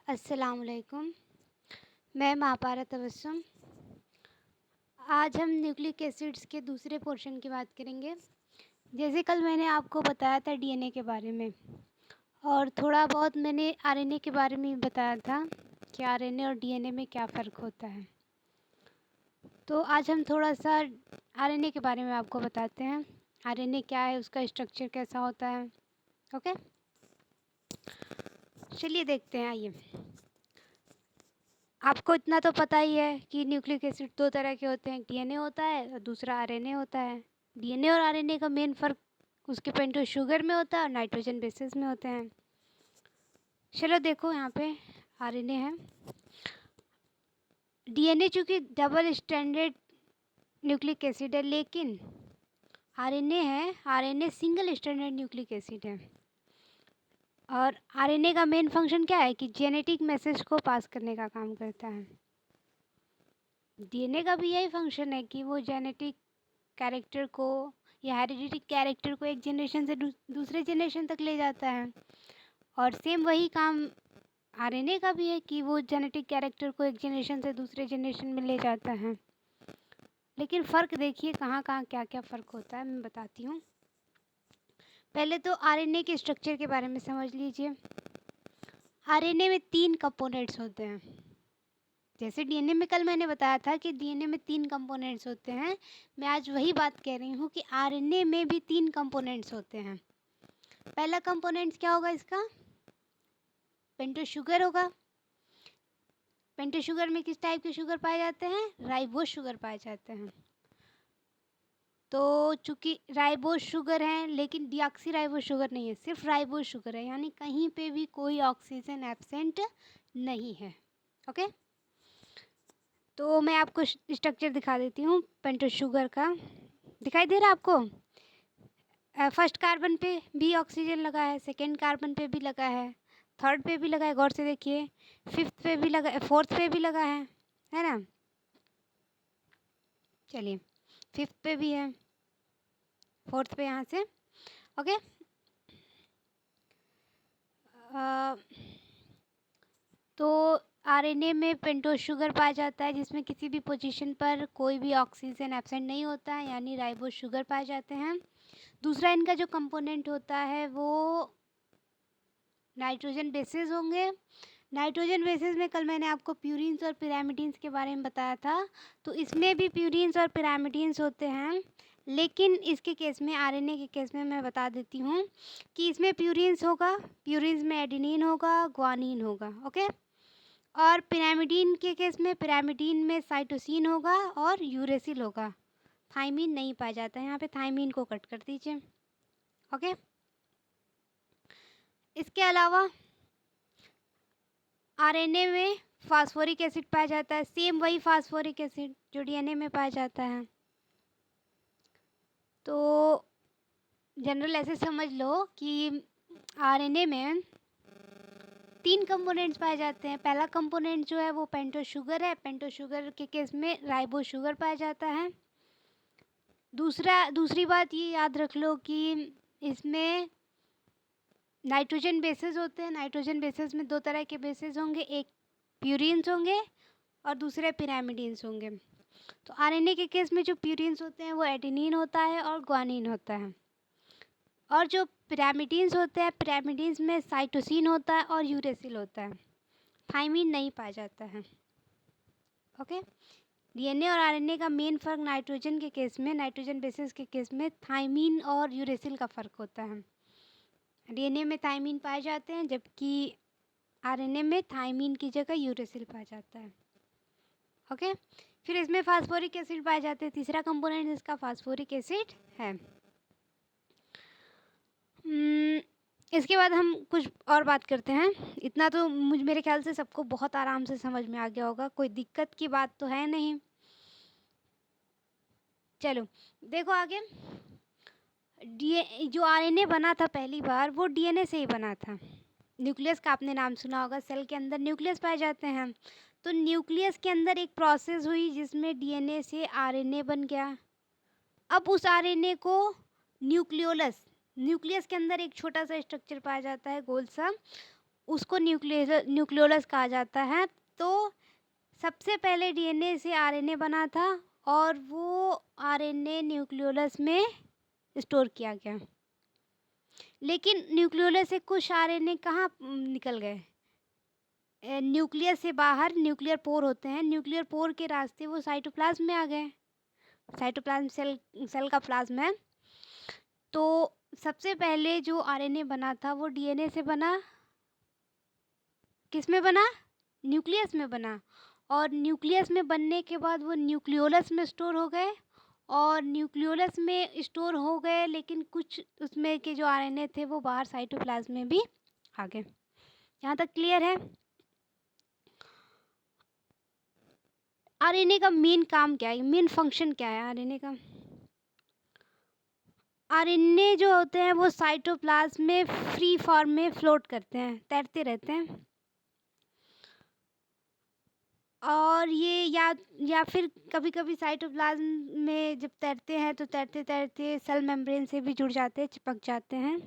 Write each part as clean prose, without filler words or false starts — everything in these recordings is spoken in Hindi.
अस्सलाम वालेकुम। मैं महापारा तबस्सुम। आज हम न्यूक्लिक एसिड्स के दूसरे पोर्शन की बात करेंगे। जैसे कल मैंने आपको बताया था डीएनए के बारे में और थोड़ा बहुत मैंने आरएनए के बारे में भी बताया था कि आरएनए और डीएनए में क्या फ़र्क होता है। तो आज हम थोड़ा सा आरएनए के बारे में आपको बताते हैं। आरएनए क्या है, उसका स्ट्रक्चर कैसा होता है। ओके, चलिए देखते हैं। आइए, आपको इतना तो पता ही है कि न्यूक्लिक एसिड दो तरह के होते हैं, डीएनए होता है और दूसरा आरएनए होता है। डीएनए और आरएनए का मेन फ़र्क उसके पेंटोज शुगर में होता है और नाइट्रोजन बेसेस में होते हैं। चलो देखो, यहाँ पे आरएनए है। डीएनए चूँकि डबल स्ट्रैंडेड न्यूक्लिक एसिड है, लेकिन RNA single stranded nucleic acid है। और आरएनए का मेन फंक्शन क्या है कि जेनेटिक मैसेज को पास करने का काम करता है। डीएनए का भी यही फंक्शन है कि वो जेनेटिक कैरेक्टर को या हेरिडिटी कैरेक्टर को एक जनरेशन से दूसरे जनरेशन तक ले जाता है। और सेम वही काम आरएनए का भी है कि वो जेनेटिक कैरेक्टर को एक जनरेशन से दूसरे जनरेशन में ले जाता है। लेकिन फ़र्क देखिए कहाँ कहाँ क्या क्या फ़र्क होता है, मैं बताती हूँ। पहले तो आरएनए के स्ट्रक्चर के बारे में समझ लीजिए। आरएनए में 3 कंपोनेंट्स होते हैं। जैसे डीएनए में कल मैंने बताया था कि डीएनए में 3 कंपोनेंट्स होते हैं, मैं आज वही बात कह रही हूँ कि आरएनए में भी 3 कंपोनेंट्स होते हैं। पहला कंपोनेंट्स क्या होगा इसका? पेंटोज शुगर होगा। पेंटोज शुगर में किस टाइप के शुगर पाए जाते हैं? राइबोज शुगर पाए जाते हैं। तो चूँकि राइबोज शुगर हैं, लेकिन डीऑक्सी राइबोज शुगर नहीं है, सिर्फ राइबोज शुगर है, यानी कहीं पे भी कोई ऑक्सीजन एब्सेंट नहीं है। ओके, तो मैं आपको स्ट्रक्चर दिखा देती हूँ पेंटोज शुगर का। दिखाई दे रहा है आपको? फर्स्ट कार्बन पे भी ऑक्सीजन लगा है, सेकेंड कार्बन पे भी लगा है, थर्ड पे भी लगा है, गौर से देखिए, फिफ्थ पे भी लगा है, फोर्थ पे भी लगा है ना। चलिए, फिफ्थ पे भी है, फोर्थ पे यहाँ से। ओके, तो आरएनए में पेंटोज शुगर पाया जाता है जिसमें किसी भी पोजीशन पर कोई भी ऑक्सीजन एब्सेंट नहीं होता है, यानी राइबोज शुगर पाए जाते हैं। दूसरा इनका जो कंपोनेंट होता है वो नाइट्रोजन बेसेस होंगे। नाइट्रोजन बेसेस में कल मैंने आपको प्यूरिन्स और पिरामिडिन्स के बारे में बताया था, तो इसमें भी प्यूरिन्स और पिरामिडिन्स होते हैं। लेकिन इसके केस में, आरएनए के केस में, मैं बता देती हूँ कि इसमें प्यूरिन्स होगा, प्यूरिन्स में एडेनिन होगा, ग्वानिन होगा। ओके, और पिरामिडीन के केस में, पिरामिडीन में साइटोसिन होगा और यूरेसिल होगा। थाइमिन नहीं पाया जाता है, यहाँ पे थाइमिन को कट कर दीजिए। ओके, इसके अलावा आरएनए में फास्फोरिक एसिड पाया जाता है, सेम वही फास्फोरिक एसिड जो डीएनए में पाया जाता है। तो जनरल ऐसे समझ लो कि आरएनए में 3 कंपोनेंट्स पाए जाते हैं। पहला कंपोनेंट जो है वो पेंटोज शुगर है, पेंटोज शुगर के केस में राइबोज शुगर पाया जाता है। दूसरी बात ये याद रख लो कि इसमें नाइट्रोजन बेसेस होते हैं। नाइट्रोजन बेसेस में 2 तरह के बेसेस होंगे, एक प्यूरिन्स होंगे और दूसरे पिरामिडिन्स होंगे। तो आरएनए के केस में जो प्यूरिन्स होते हैं वो एडेनिन होता है और ग्वानिन होता है, और जो पिरामिडिन्स होते हैं, पिरामिडिन्स में साइटोसिन होता है और यूरेसिल होता है। थाइमिन नहीं पाया जाता है। ओके, डीएनए और आरएनए का मेन फ़र्क नाइट्रोजन के केस में, नाइट्रोजन बेसिस के केस में थाइमिन और यूरेसिल का फ़र्क होता है। डीएनए में थाइमिन पाए जाते हैं, जबकि आरएनए में थाइमिन की जगह यूरेसिल पाया जाता है। ओके, फिर इसमें फास्फोरिक एसिड पाए जाते हैं। तीसरा कंपोनेंट इसका फास्फोरिक एसिड है। इसके बाद हम कुछ और बात करते हैं। इतना तो मेरे ख्याल से सबको बहुत आराम से समझ में आ गया होगा, कोई दिक्कत की बात तो है नहीं। चलो देखो आगे, जो आरएनए बना था पहली बार, वो डीएनए से ही बना था। न्यूक्लियस का आपने नाम सुना होगा, सेल के अंदर न्यूक्लियस पाए जाते हैं। तो न्यूक्लियस के अंदर एक प्रोसेस हुई जिसमें डीएनए से आरएनए बन गया। अब उस आरएनए को न्यूक्लियोलस, न्यूक्लियस के अंदर एक छोटा सा स्ट्रक्चर पाया जाता है, गोल सा, उसको न्यूक्लियोलस कहा जाता है। तो सबसे पहले डीएनए से आरएनए बना था और वो आरएनए न्यूक्लियोलस में स्टोर किया गया। लेकिन न्यूक्लियोलस से कुछ आरएनए कहाँ निकल गए? न्यूक्लियस से बाहर न्यूक्लियर पोर होते हैं, न्यूक्लियर पोर के रास्ते वो साइटोप्लाज्म में आ गए। साइटोप्लाज्म सेल का प्लाज्म है। तो सबसे पहले जो आरएनए बना था वो डीएनए से बना। किस में बना? न्यूक्लियस में बना। और न्यूक्लियस में बनने के बाद वो न्यूक्लियोलस में स्टोर हो गए। और न्यूक्लियोलस में स्टोर हो गए, लेकिन कुछ उसमें के जो आरएनए थे वो बाहर साइटोप्लाज्म में भी आ गए। यहाँ तक क्लियर है? आरएनए का मेन काम क्या है, मेन फंक्शन क्या है आरएनए का? आरएनए जो होते हैं वो साइटोप्लाज्म में फ्री फॉर्म में फ्लोट करते हैं, तैरते रहते हैं। और ये या फिर कभी-कभी साइटोप्लाज्म में जब तैरते हैं तो तैरते-तैरते सेल मेम्ब्रेन से भी जुड़ जाते हैं, चिपक जाते हैं।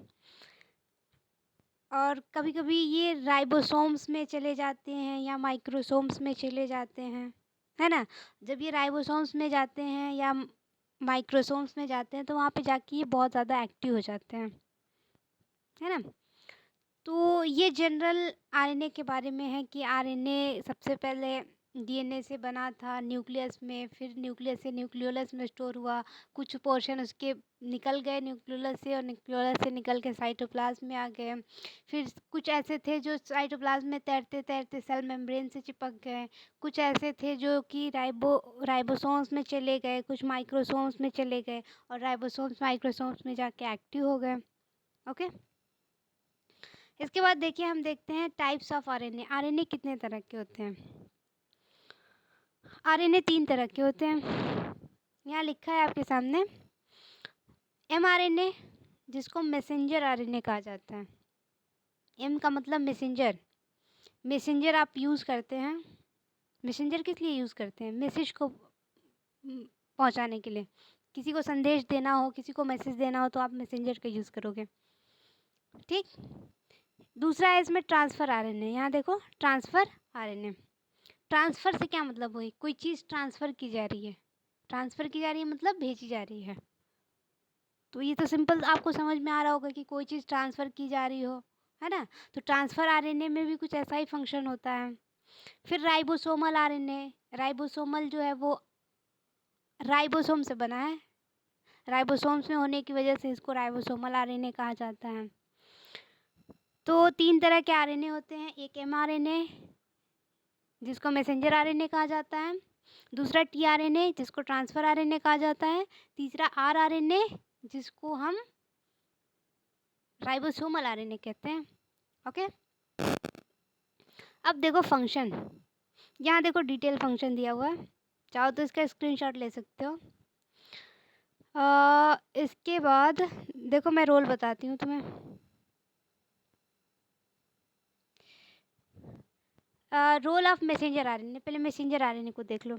और कभी-कभी ये राइबोसोम्स में चले जाते हैं या माइक्रोसोम्स में चले जाते हैं, है ना? जब ये राइबोसोम्स में जाते हैं या माइक्रोसोम्स में जाते हैं तो वहाँ पे जाके ये बहुत ज़्यादा एक्टिव हो जाते हैं, है ना? तो ये जनरल आरएनए के बारे में है कि आरएनए सबसे पहले डीएनए से बना था न्यूक्लियस में, फिर न्यूक्लियस से न्यूक्लियोलस में स्टोर हुआ, कुछ पोर्शन उसके निकल गए न्यूक्लियोलस से और न्यूक्लियोलस से निकल के साइटोप्लाज्म में आ गए। फिर कुछ ऐसे थे जो साइटोप्लाज्म में तैरते-तैरते सेल मेम्ब्रेन से चिपक गए, कुछ ऐसे थे जो कि राइबोसोम्स में चले गए, कुछ माइक्रोसोम्स में चले गए और राइबोसोम्स माइक्रोसोम्स में जाके एक्टिव हो गए। ओके? इसके बाद देखिए हम देखते हैं टाइप्स ऑफ आरएनए। आरएनए कितने तरह के होते हैं? आरएनए 3 तरह के होते हैं। यहाँ लिखा है आपके सामने एमआरएनए, जिसको मैसेंजर आरएनए कहा जाता है। एम का मतलब मैसेंजर। मैसेंजर आप यूज़ करते हैं। मैसेंजर किस लिए यूज़ करते हैं? मैसेज को पहुँचाने के लिए। किसी को संदेश देना हो, किसी को मैसेज देना हो तो आप मैसेंजर का यूज़ करोगे। ठीक? दूसरा है इसमें ट्रांसफ़र आरएनए। यहाँ देखो ट्रांसफ़र आरएनए। ट्रांसफ़र से क्या मतलब हुई? कोई चीज़ ट्रांसफ़र की जा रही है। ट्रांसफ़र की जा रही है मतलब भेजी जा रही है। तो ये तो सिंपल आपको समझ में आ रहा होगा कि कोई चीज़ ट्रांसफ़र की जा रही हो, है ना? तो ट्रांसफ़र आरएनए में भी कुछ ऐसा ही फ़ंक्शन होता है। फिर राइबोसोमल आरएनए। राइबोसोमल जो है वो राइबोसोम से बना है। राइबोसोम्स में होने की वजह से इसको राइबोसोमल आरएनए कहा जाता है। तो 3 तरह के आरएनए होते हैं। एक एमआरएनए, जिसको मैसेंजर आरएनए कहा जाता है। दूसरा टीआरएनए, जिसको ट्रांसफ़र आरएनए कहा जाता है। तीसरा आरआरएनए, जिसको हम राइबोसोमल आरएनए कहते हैं। ओके? अब देखो फंक्शन। यहाँ देखो डिटेल फंक्शन दिया हुआ है। चाहो तो इसका स्क्रीनशॉट ले सकते हो। इसके बाद देखो मैं रोल बताती हूँ तुम्हें। Role of messenger RNA. पहले मैसेंजर आरएनए को देख लो।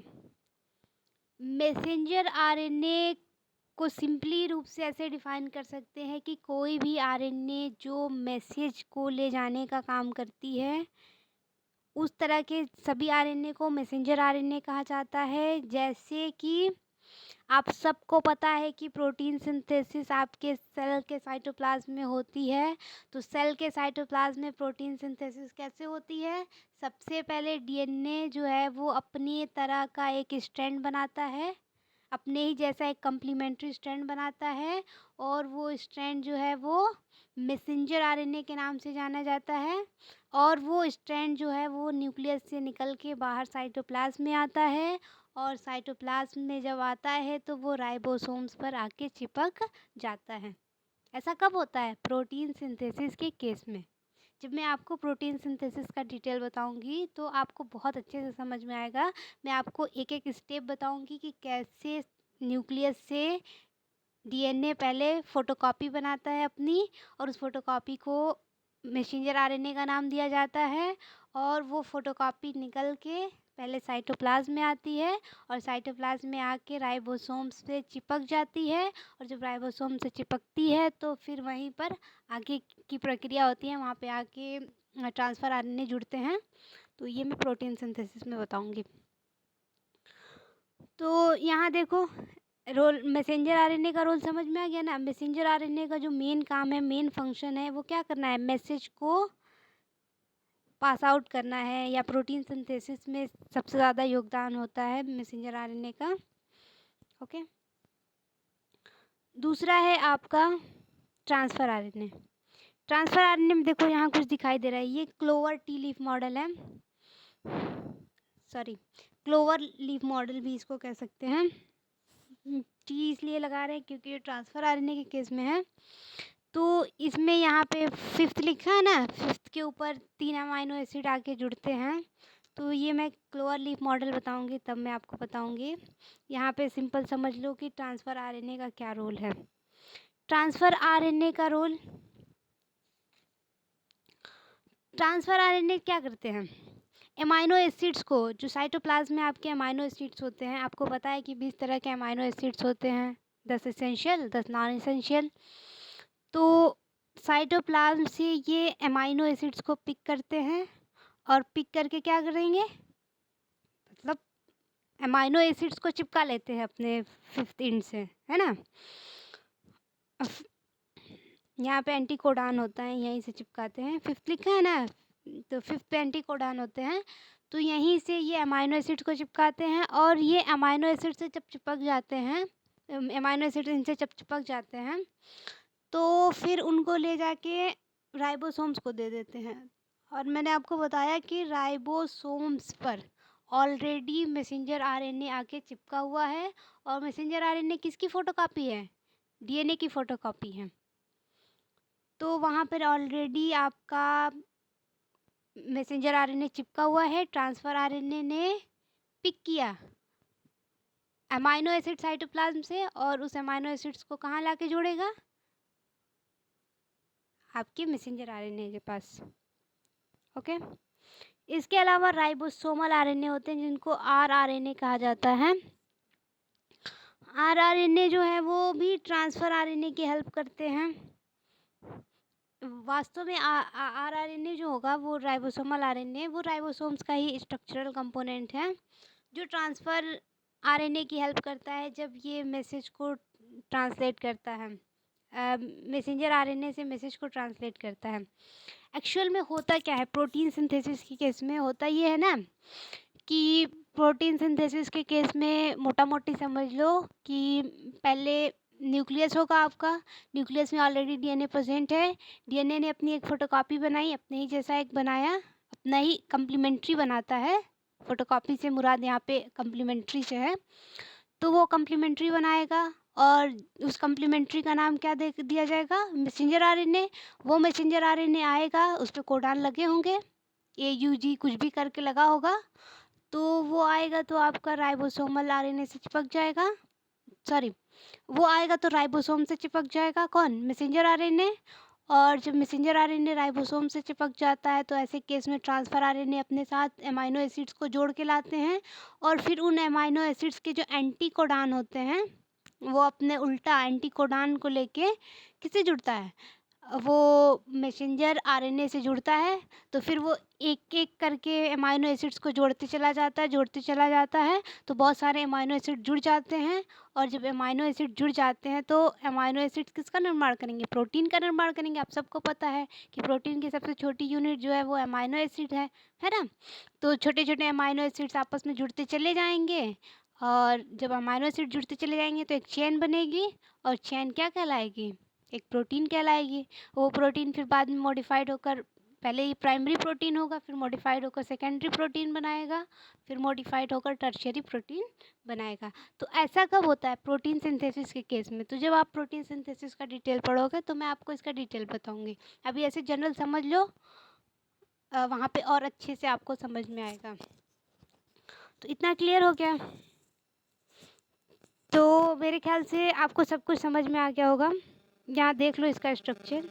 मैसेंजर आरएनए को सिंपली रूप से ऐसे डिफाइन कर सकते हैं कि कोई भी आरएनए जो मैसेज को ले जाने का काम करती है, उस तरह के सभी आरएनए को मैसेंजर आरएनए कहा जाता है। जैसे कि आप सबको पता है कि प्रोटीन सिंथेसिस आपके सेल के साइटोप्लाज्म में होती है। तो सेल के साइटोप्लाज्म में प्रोटीन सिंथेसिस कैसे होती है? सबसे पहले डीएनए जो है वो अपनी तरह का एक स्ट्रैंड बनाता है, अपने ही जैसा एक कम्प्लीमेंट्री स्ट्रैंड बनाता है और वो स्ट्रैंड जो है वो मैसेंजर आरएनए के नाम से जाना जाता है। और वो स्ट्रैंड जो है वो न्यूक्लियस से निकल के बाहर साइटोप्लाज्म में आता है और साइटोप्लाज्म में जब आता है तो वो राइबोसोम्स पर आके चिपक जाता है। ऐसा कब होता है? प्रोटीन सिंथेसिस के केस में। जब मैं आपको प्रोटीन सिंथेसिस का डिटेल बताऊंगी तो आपको बहुत अच्छे से समझ में आएगा। मैं आपको एक-एक स्टेप बताऊंगी कि कैसे न्यूक्लियस से डीएनए पहले फ़ोटोकॉपी बनाता है अपनी और उस फ़ोटोकॉपी को मैसेंजर आरएनए का नाम दिया जाता है और वो फ़ोटोकॉपी निकल के पहले साइटोप्लाज्म में आती है और साइटोप्लाज्म में आके राइबोसोम्स से चिपक जाती है और जब राइबोसोम से चिपकती है तो फिर वहीं पर आगे की प्रक्रिया होती है। वहाँ पे आके ट्रांसफ़र आरएनए जुड़ते हैं, तो ये मैं प्रोटीन सिंथेसिस में बताऊंगी। तो यहाँ देखो, रोल मैसेंजर आरएनए का रोल समझ में आ गया ना। मैसेंजर आरएनए का जो मेन काम है, मेन फंक्शन है, वो क्या करना है, मैसेज को पास आउट करना है, या प्रोटीन सिंथेसिस में सबसे ज़्यादा योगदान होता है मैसेंजर आरएनए का। ओके, दूसरा है आपका ट्रांसफ़र आरएनए। ट्रांसफ़र आरएनए में देखो यहाँ कुछ दिखाई दे रहा है, ये क्लोवर टी लीफ मॉडल है, सॉरी क्लोवर लीफ मॉडल भी इसको कह सकते हैं। टी इसलिए लगा रहे हैं क्योंकि ये ट्रांसफ़र आरएनए के केस में है। तो इसमें यहाँ पे 5th लिखा है ना, 5th के ऊपर 3 अमाइनो एसिड आके जुड़ते हैं। तो ये मैं क्लोवर लीफ मॉडल बताऊंगी, तब मैं आपको बताऊंगी। यहाँ पे सिंपल समझ लो कि ट्रांसफ़र आरएनए का क्या रोल है। ट्रांसफ़र आरएनए का रोल, ट्रांसफ़र आरएनए क्या करते हैं, अमाइनो एसिड्स को, जो साइटोप्लाज्म में आपके अमाइनो एसिड्स होते हैं, आपको पता है कि 20 तरह के अमाइनो एसिड्स होते हैं, 10 एसेंशियल, 10 नॉन एसेंशियल। तो साइटोप्लाज्म से ये अमाइनो एसिड्स को पिक करते हैं, और पिक करके क्या करेंगे, मतलब अमाइनो एसिड्स को चिपका लेते हैं अपने 5th एंड से, है ना। यहाँ पे एंटीकोडान होता है, यहीं से चिपकाते हैं, 5th लिखा है ना, तो 5th पे एंटीकोडान होते हैं, तो यहीं से ये अमाइनो एसिड्स को चिपकाते हैं। और ये अमाइनो एसिड से जब चिपक जाते हैं, अमाइनो एसिड इनसे जब चिपक जाते हैं, तो फिर उनको ले जाके राइबोसोम्स को दे देते हैं। और मैंने आपको बताया कि राइबोसोम्स पर ऑलरेडी मैसेंजर आरएनए आके चिपका हुआ है, और मैसेंजर आरएनए किसकी फ़ोटोकॉपी है, डीएनए की फ़ोटोकॉपी है। तो वहाँ पर ऑलरेडी आपका मैसेंजर आरएनए चिपका हुआ है, ट्रांसफ़र आरएनए ने पिक किया अमाइनो एसिड साइटोप्लाज्म से, और उस अमाइनो एसिड्स को कहाँ लाके जोड़ेगा, आपके मैसेंजर आरएनए के पास। ओके, इसके अलावा राइबोसोमल आरएनए होते हैं, जिनको आरआरएनए कहा जाता है। आरआरएनए जो है वो भी ट्रांसफ़र आरएनए की हेल्प करते हैं। वास्तव में आरआरएनए जो होगा वो राइबोसोमल आरएनए, वो राइबोसोम्स का ही स्ट्रक्चरल कंपोनेंट है, जो ट्रांसफ़र आरएनए की हेल्प करता है जब ये मैसेज को ट्रांसलेट करता है, मैसेंजर आरएनए से मैसेज को ट्रांसलेट करता है। एक्चुअल में होता क्या है, प्रोटीन सिंथेसिस के केस में होता ये है ना, कि प्रोटीन सिंथेसिस के केस में मोटा मोटी समझ लो कि पहले न्यूक्लियस होगा आपका, न्यूक्लियस में ऑलरेडी डीएनए प्रेजेंट है, डीएनए ने अपनी एक फ़ोटोकॉपी बनाई, अपने ही जैसा एक बनाया, अपना ही कम्प्लीमेंट्री बनाता है, फ़ोटोकॉपी से मुराद यहाँ पे कम्प्लीमेंट्री से है। तो वो कम्प्लीमेंट्री बनाएगा, और उस कम्प्लीमेंट्री का नाम क्या दे दिया जाएगा, मैसेंजर आरएनए। वो मैसेंजर आरएनए आएगा, उस पर कोडान लगे होंगे, AUG कुछ भी करके लगा होगा, तो वो आएगा तो आपका राइबोसोमल आरएनए से चिपक जाएगा, सॉरी वो आएगा तो राइबोसोम से चिपक जाएगा, कौन, मैसेंजर आरएनए। और जब मैसेंजर आरएनए राइबोसोम से चिपक जाता है, तो ऐसे केस में ट्रांसफ़र आरएनए अपने साथ अमाइनो एसिड्स को जोड़ के लाते हैं, और फिर उन अमाइनो एसिड्स के जो एंटीकोडान होते हैं, वो अपने उल्टा एंटीकोडान को लेके किससे जुड़ता है, वो मैसेंजर आरएनए से जुड़ता है। तो फिर वो एक एक करके अमाइनो एसिड्स को जोड़ते चला जाता है, जोड़ते चला जाता है, तो बहुत सारे अमाइनो एसिड जुड़ जाते हैं। और जब अमाइनो एसिड जुड़ जाते हैं, तो अमाइनो एसिड किसका निर्माण करेंगे, प्रोटीन का निर्माण करेंगे। आप सबको पता है कि प्रोटीन की सबसे छोटी यूनिट जो है वो अमाइनो एसिड है ना। तो छोटे छोटे अमाइनो एसिड्स आपस में जुड़ते चले जाएंगे, और जब अमाइनो एसिड जुड़ते चले जाएंगे तो एक चेन बनेगी, और चेन क्या कहलाएगी, एक प्रोटीन कहलाएगी। वो प्रोटीन फिर बाद में मॉडिफाइड होकर, पहले ही प्राइमरी प्रोटीन होगा, फिर मॉडिफाइड होकर सेकेंडरी प्रोटीन बनाएगा, फिर मॉडिफाइड होकर टर्शियरी प्रोटीन बनाएगा। तो ऐसा कब होता है, प्रोटीन सिंथेसिस के केस में। तो जब आप प्रोटीन सिंथेसिस का डिटेल पढ़ोगे तो मैं आपको इसका डिटेल बताऊंगी। अभी ऐसे जनरल समझ लो, वहाँ पे और अच्छे से आपको समझ में आएगा। तो इतना क्लियर हो गया, तो मेरे ख्याल से आपको सब कुछ समझ में आ गया होगा। यहाँ देख लो इसका स्ट्रक्चर,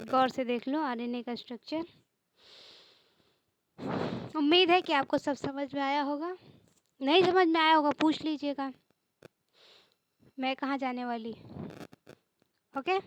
गौर से देख लो आरएनए का स्ट्रक्चर। उम्मीद है कि आपको सब समझ में आया होगा। नहीं समझ में आया होगा पूछ लीजिएगा, मैं कहाँ जाने वाली। ओके।